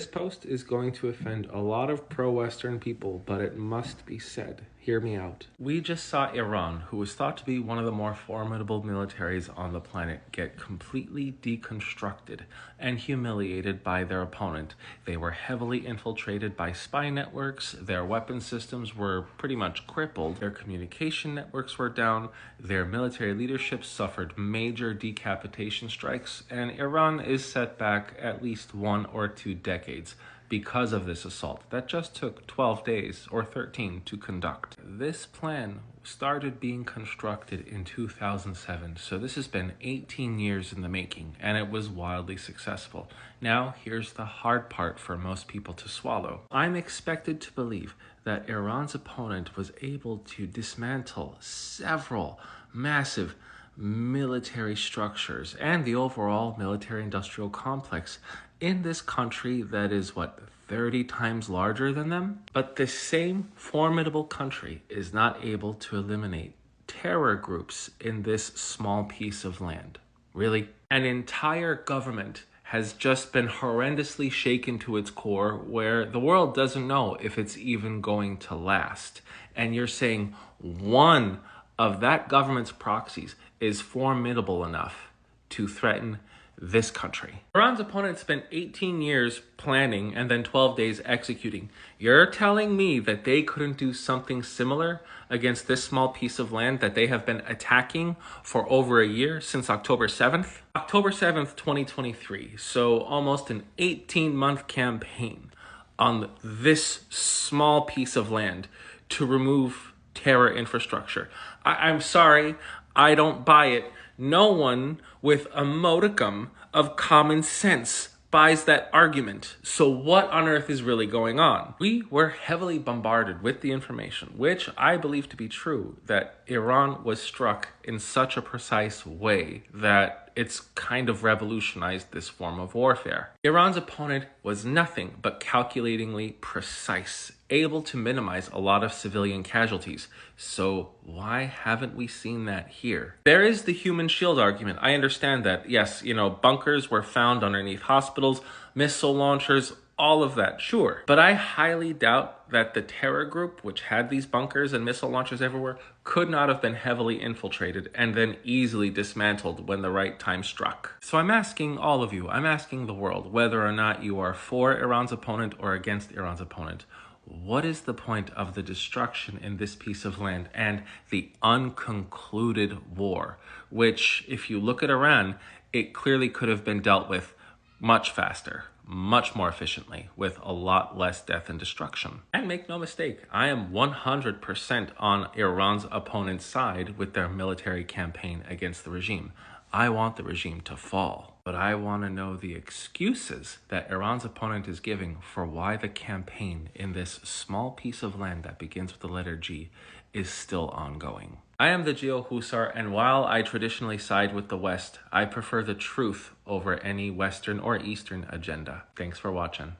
This post is going to offend a lot of pro-Western people, but it must be said. Hear me out. We just saw Iran, who was thought to be one of the more formidable militaries on the planet, get completely deconstructed and humiliated by their opponent. They were heavily infiltrated by spy networks, their weapon systems were pretty much crippled, their communication networks were down, their military leadership suffered major decapitation strikes, and Iran is set back at least 1 or 2 decades because of this assault that just took 12 days or 13 to conduct. This plan started being constructed in 2007, so this has been 18 years in the making, and it was wildly successful. Now, here's the hard part for most people to swallow. I'm expected to believe that Iran's opponent was able to dismantle several massive military structures and the overall military-industrial complex in this country that is, 30 times larger than them? But this same formidable country is not able to eliminate terror groups in this small piece of land. Really? An entire government has just been horrendously shaken to its core, where the world doesn't know if it's even going to last. And you're saying one of that government's proxies is formidable enough to threaten this country. Iran's opponent spent 18 years planning and then 12 days executing. You're telling me that they couldn't do something similar against this small piece of land that they have been attacking for over a year, since October 7th? October 7th, 2023. So almost an 18-month campaign on this small piece of land to remove terror infrastructure. I'm sorry, I don't buy it. No one with a modicum of common sense buys that argument. So what on earth is really going on? We were heavily bombarded with the information, which I believe to be true, that Iran was struck in such a precise way that it's kind of revolutionized this form of warfare. Iran's opponent was nothing but calculatingly precise, able to minimize a lot of civilian casualties. So why haven't we seen that here? There is the human shield argument. I understand that, yes, bunkers were found underneath hospitals, missile launchers, all of that, sure. But I highly doubt that the terror group, which had these bunkers and missile launchers everywhere, could not have been heavily infiltrated and then easily dismantled when the right time struck. So I'm asking all of you, I'm asking the world, whether or not you are for Iran's opponent or against Iran's opponent, what is the point of the destruction in this piece of land and the unconcluded war, which, if you look at Iran, it clearly could have been dealt with much faster, much more efficiently, with a lot less death and destruction. And make no mistake, I am 100% on Iran's opponent's side with their military campaign against the regime. I want the regime to fall, but I want to know the excuses that Iran's opponent is giving for why the campaign in this small piece of land that begins with the letter G is still ongoing. I am the Geo Husar, and while I traditionally side with the West, I prefer the truth over any Western or Eastern agenda. Thanks for watching.